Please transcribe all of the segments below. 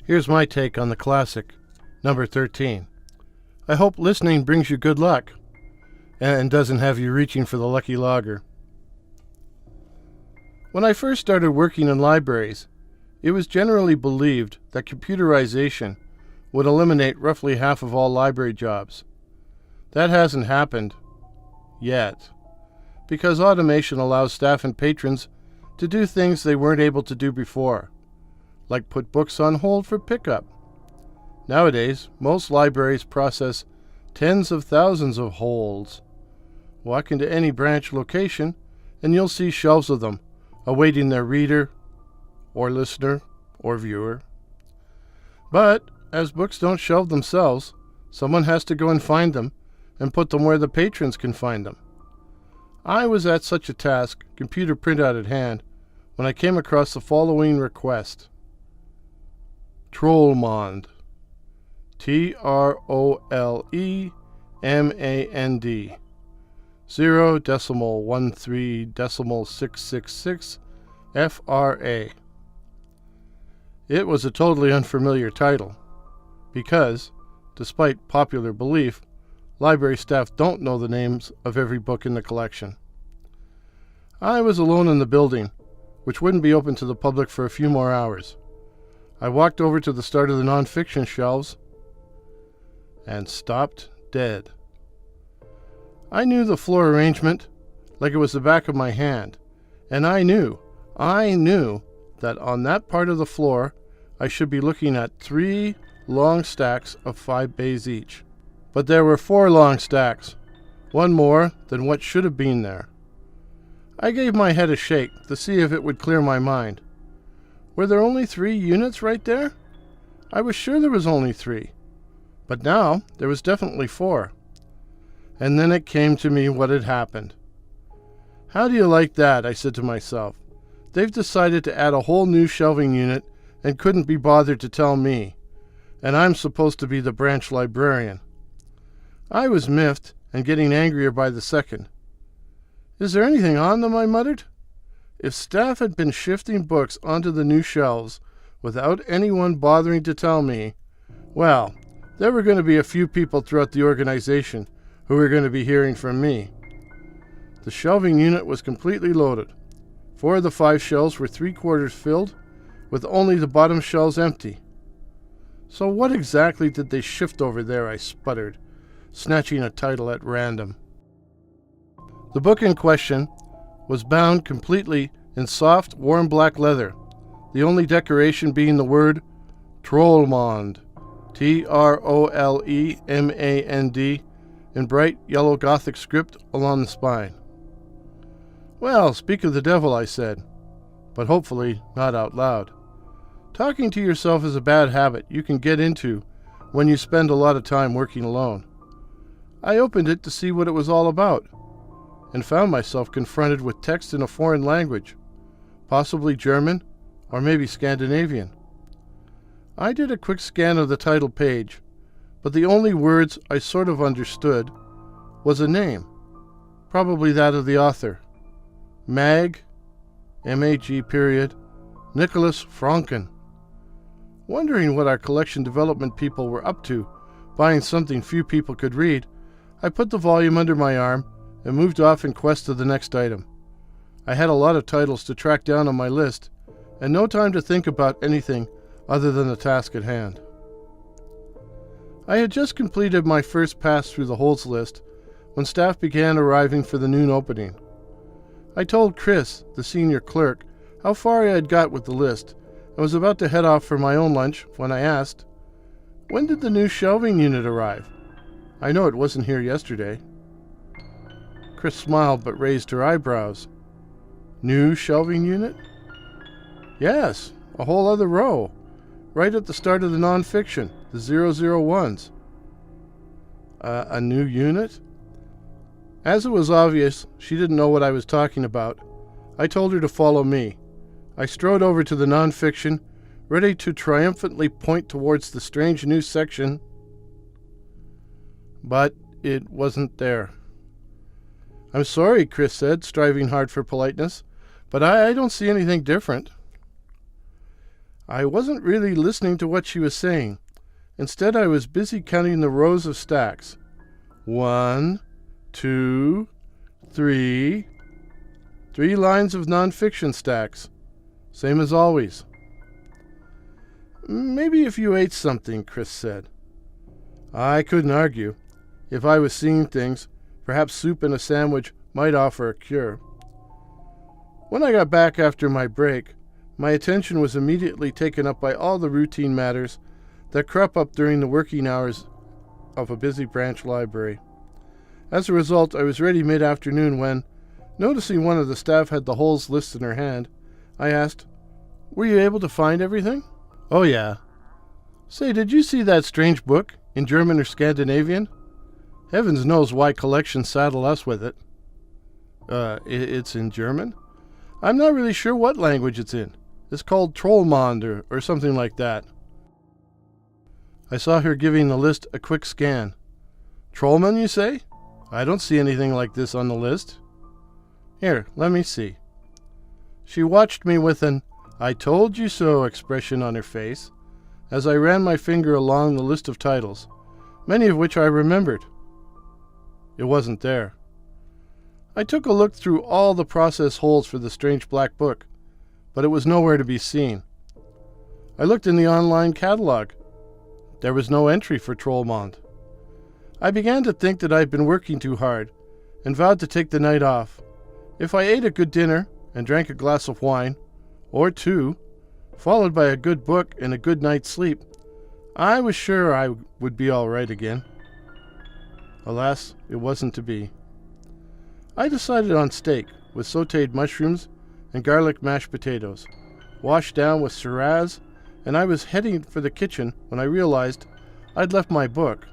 Here's my take on the classic, number 13. I hope listening brings you good luck and doesn't have you reaching for the lucky logger. When I first started working in libraries, it was generally believed that computerization would eliminate roughly half of all library jobs. That hasn't happened yet, because automation allows staff and patrons to do things they weren't able to do before, like put books on hold for pickup. Nowadays, most libraries process tens of thousands of holds. Walk into any branch location and you'll see shelves of them, awaiting their reader, or listener, or viewer. But, as books don't shelve themselves, someone has to go and find them, and put them where the patrons can find them. I was at such a task, computer printout at hand, when I came across the following request. Trollmand. TROLEMAND. 0.13.666 FRA. It was a totally unfamiliar title, because, despite popular belief, library staff don't know the names of every book in the collection. I was alone in the building, which wouldn't be open to the public for a few more hours. I walked over to the start of the nonfiction shelves and stopped dead. I knew the floor arrangement like it was the back of my hand, and I knew that on that part of the floor I should be looking at 3 long stacks of 5 bays each. But there were 4 long stacks, one more than what should have been there. I gave my head a shake to see if it would clear my mind. Were there only 3 units right there? I was sure there was only 3, but now there was definitely 4. And then it came to me what had happened. How do you like that? I said to myself. They've decided to add a whole new shelving unit and couldn't be bothered to tell me. And I'm supposed to be the branch librarian. I was miffed and getting angrier by the second. Is there anything on them? I muttered. If staff had been shifting books onto the new shelves without anyone bothering to tell me, well, there were going to be a few people throughout the organization who were going to be hearing from me. The shelving unit was completely loaded. 4 of the 5 shelves were 3/4 filled, with only the bottom shelves empty. So what exactly did they shift over there? I sputtered, snatching a title at random. The book in question was bound completely in soft, warm black leather, the only decoration being the word Trollmand, TROLEMAND, in bright yellow Gothic script along the spine. Well, speak of the devil, I said, but hopefully not out loud. Talking to yourself is a bad habit you can get into when you spend a lot of time working alone. I opened it to see what it was all about, and found myself confronted with text in a foreign language, possibly German or maybe Scandinavian. I did a quick scan of the title page, but the only words I sort of understood was a name, probably that of the author, Mag, M-A-G period, Nicholas Franken. Wondering what our collection development people were up to, buying something few people could read, I put the volume under my arm and moved off in quest of the next item. I had a lot of titles to track down on my list, and no time to think about anything other than the task at hand. I had just completed my first pass through the holds list when staff began arriving for the noon opening. I told Chris, the senior clerk, how far I had got with the list, and was about to head off for my own lunch when I asked, "When did the new shelving unit arrive? I know it wasn't here yesterday." Chris smiled but raised her eyebrows. "New shelving unit?" "Yes, a whole other row, right at the start of the nonfiction, the 001s. A new unit?" As it was obvious she didn't know what I was talking about, I told her to follow me. I strode over to the nonfiction, ready to triumphantly point towards the strange new section, but it wasn't there. "I'm sorry," Chris said, striving hard for politeness, "but I don't see anything different." I wasn't really listening to what she was saying. Instead, I was busy counting the rows of stacks. 1, 2, 3. 3 lines of nonfiction stacks. Same as always. Maybe if you ate something, Chris said. I couldn't argue. If I was seeing things, perhaps soup and a sandwich might offer a cure. When I got back after my break, my attention was immediately taken up by all the routine matters that crop up during the working hours of a busy branch library. As a result, I was ready mid-afternoon when, noticing one of the staff had the holes list in her hand, I asked, "Were you able to find everything?" "Oh, yeah." "Say, did you see that strange book, in German or Scandinavian? Heavens knows why collections saddle us with it." It's in German? I'm not really sure what language it's in. It's called Trollmond or something like that." I saw her giving the list a quick scan. "Trollman, you say? I don't see anything like this on the list." "Here, let me see." She watched me with an "I told you so" expression on her face as I ran my finger along the list of titles, many of which I remembered. It wasn't there. I took a look through all the process holes for the strange black book, but it was nowhere to be seen. I looked in the online catalog. There was no entry for Trollmond. I began to think that I had been working too hard, and vowed to take the night off. If I ate a good dinner and drank a glass of wine, or 2, followed by a good book and a good night's sleep, I was sure I would be all right again. Alas, it wasn't to be. I decided on steak with sautéed mushrooms and garlic mashed potatoes, washed down with Shiraz, and I was heading for the kitchen when I realized I'd left my book,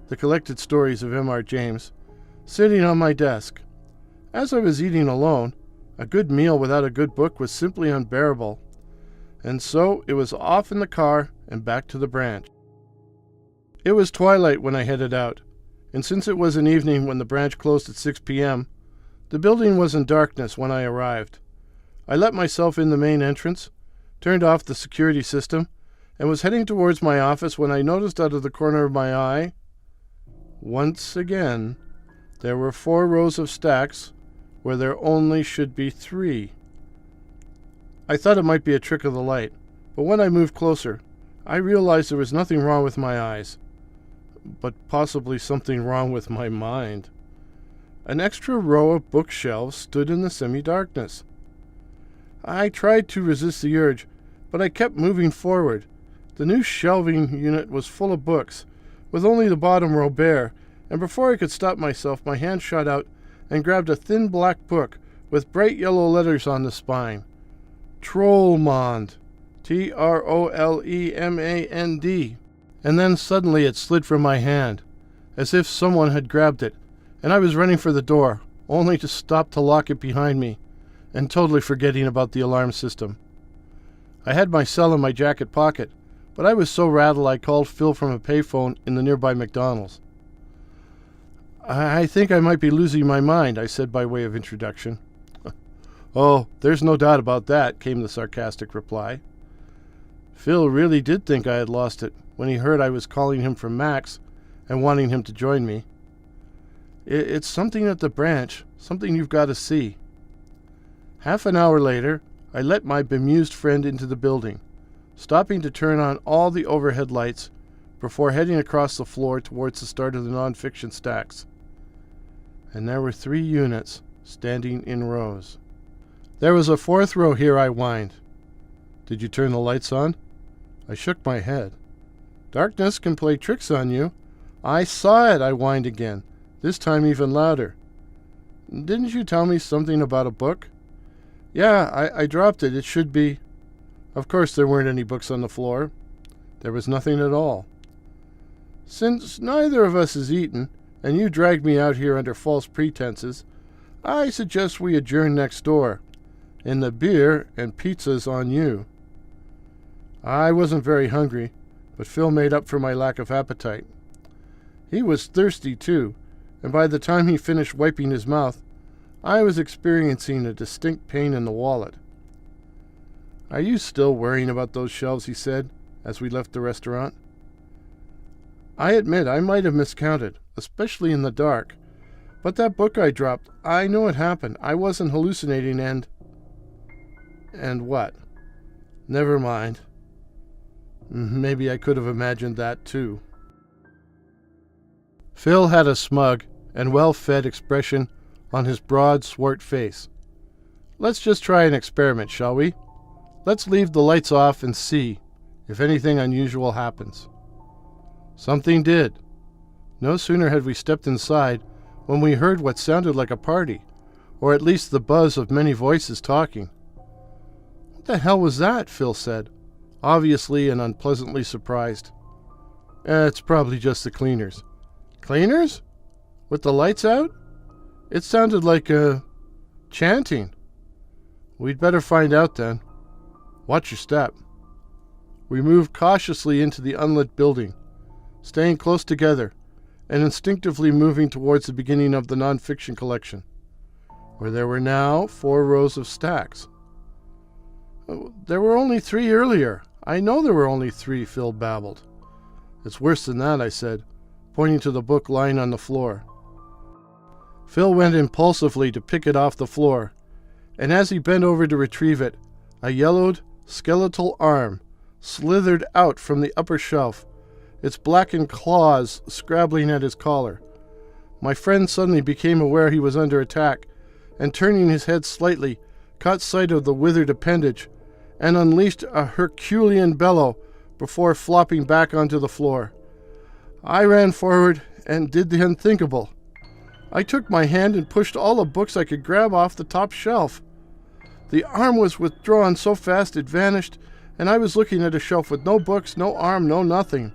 The Collected Stories of M.R. James, sitting on my desk. As I was eating alone, a good meal without a good book was simply unbearable, and so it was off in the car and back to the branch. It was twilight when I headed out, and since it was an evening when the branch closed at 6 p.m., the building was in darkness when I arrived. I let myself in the main entrance, turned off the security system, and was heading towards my office when I noticed out of the corner of my eye, once again, there were 4 rows of stacks where there only should be 3. I thought it might be a trick of the light, but when I moved closer, I realized there was nothing wrong with my eyes, but possibly something wrong with my mind. An extra row of bookshelves stood in the semi-darkness. I tried to resist the urge, but I kept moving forward. The new shelving unit was full of books, with only the bottom row bare, and before I could stop myself, my hand shot out and grabbed a thin black book with bright yellow letters on the spine. Trollmond. Trolemand. And then suddenly it slid from my hand, as if someone had grabbed it, and I was running for the door, only to stop to lock it behind me, and totally forgetting about the alarm system. I had my cell in my jacket pocket, but I was so rattled I called Phil from a payphone in the nearby McDonald's. "I think I might be losing my mind," I said by way of introduction. "Oh, there's no doubt about that," came the sarcastic reply. Phil really did think I had lost it when he heard I was calling him from Max and wanting him to join me. "It's something at the branch, something you've got to see." Half an hour later, I let my bemused friend into the building, stopping to turn on all the overhead lights before heading across the floor towards the start of the nonfiction stacks. And there were 3 units standing in rows. "There was a 4th row here," I whined. "Did you turn the lights on?" I shook my head. "Darkness can play tricks on you." "I saw it," I whined again, this time even louder. "Didn't you tell me something about a book?" "Yeah, I dropped it. It should be—" Of course there weren't any books on the floor. There was nothing at all. "Since neither of us has eaten, and you dragged me out here under false pretenses, I suggest we adjourn next door, and the beer and pizza's on you." I wasn't very hungry, but Phil made up for my lack of appetite. He was thirsty, too, and by the time he finished wiping his mouth, I was experiencing a distinct pain in the wallet. "Are you still worrying about those shelves?" he said, as we left the restaurant. I admit I might have miscounted, especially in the dark. But that book I dropped, I know it happened. I wasn't hallucinating and... And what? Never mind. Maybe I could have imagined that too. Phil had a smug and well-fed expression on his broad, swart face. "Let's just try an experiment, shall we? Let's leave the lights off and see if anything unusual happens." Something did. No sooner had we stepped inside when we heard what sounded like a party, or at least the buzz of many voices talking. "What the hell was that?" Phil said, obviously and unpleasantly surprised. "It's probably just the cleaners." "Cleaners? With the lights out? It sounded like, chanting." "We'd better find out then. Watch your step." We moved cautiously into the unlit building, staying close together and instinctively moving towards the beginning of the nonfiction collection, where there were now 4 rows of stacks. "There were only 3 earlier. I know there were only 3, Phil babbled. "It's worse than that," I said, pointing to the book lying on the floor. Phil went impulsively to pick it off the floor, and as he bent over to retrieve it, a yellowed, skeletal arm slithered out from the upper shelf, its blackened claws scrabbling at his collar. My friend suddenly became aware he was under attack, and turning his head slightly, caught sight of the withered appendage, and unleashed a Herculean bellow before flopping back onto the floor. I ran forward and did the unthinkable. I took my hand and pushed all the books I could grab off the top shelf. The arm was withdrawn so fast it vanished, and I was looking at a shelf with no books, no arm, no nothing.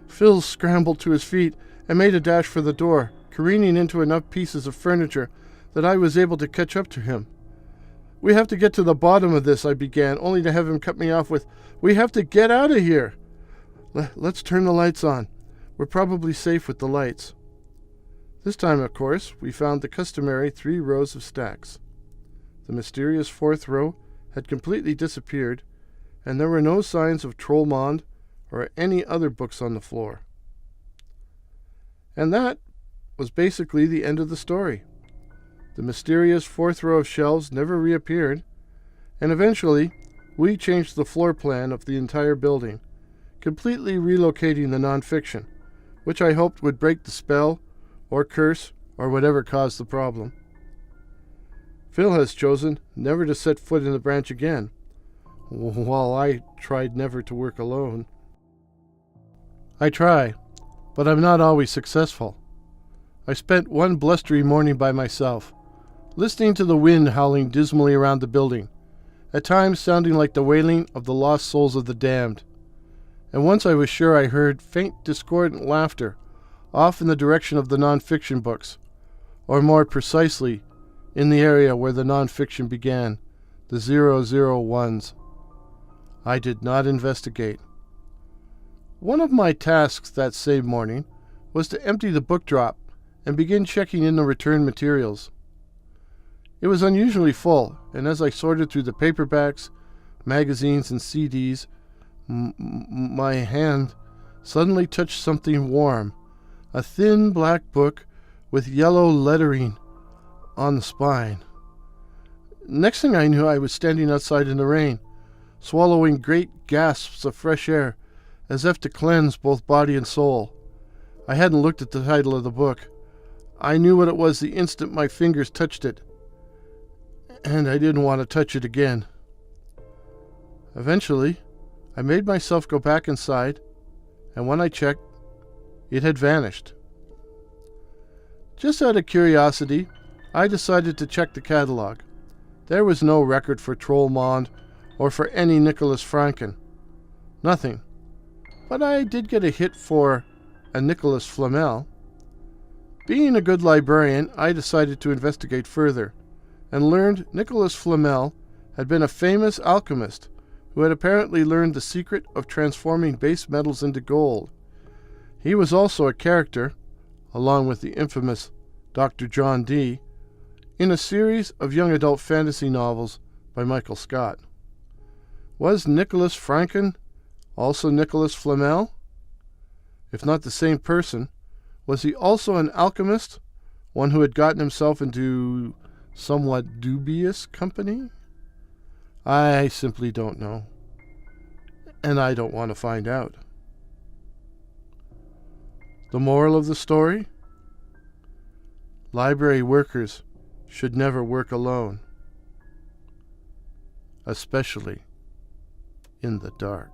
Phil scrambled to his feet and made a dash for the door, careening into enough pieces of furniture that I was able to catch up to him. "We have to get to the bottom of this," I began, only to have him cut me off with, "We have to get out of here." Let's turn the lights on. We're probably safe with the lights." This time, of course, we found the customary 3 rows of stacks. The mysterious 4th row had completely disappeared, and there were no signs of Trollmond or any other books on the floor. And that was basically the end of the story. The mysterious 4th row of shelves never reappeared, and eventually we changed the floor plan of the entire building, completely relocating the nonfiction, which I hoped would break the spell or curse or whatever caused the problem. Phil has chosen never to set foot in the branch again, while I tried never to work alone. I try, but I'm not always successful. I spent one blustery morning by myself, listening to the wind howling dismally around the building, at times sounding like the wailing of the lost souls of the damned. And once I was sure I heard faint discordant laughter off in the direction of the nonfiction books, or more precisely, in the area where the nonfiction began, the 001s. I did not investigate. One of my tasks that same morning was to empty the book drop and begin checking in the return materials. It was unusually full, and as I sorted through the paperbacks, magazines, and CDs, my hand suddenly touched something warm, a thin black book with yellow lettering on the spine. Next thing I knew, I was standing outside in the rain, swallowing great gasps of fresh air, as if to cleanse both body and soul. I hadn't looked at the title of the book. I knew what it was the instant my fingers touched it, and I didn't want to touch it again. Eventually, I made myself go back inside, and when I checked, it had vanished. Just out of curiosity, I decided to check the catalog. There was no record for Trollmond or for any Nicholas Franken. Nothing. But I did get a hit for a Nicholas Flamel. Being a good librarian, I decided to investigate further, and learned Nicholas Flamel had been a famous alchemist who had apparently learned the secret of transforming base metals into gold. He was also a character, along with the infamous Dr. John Dee, in a series of young adult fantasy novels by Michael Scott. Was Nicholas Franken also Nicholas Flamel? If not the same person, was he also an alchemist, one who had gotten himself into somewhat dubious company? I simply don't know, and I don't want to find out. The moral of the story? Library workers should never work alone, especially in the dark.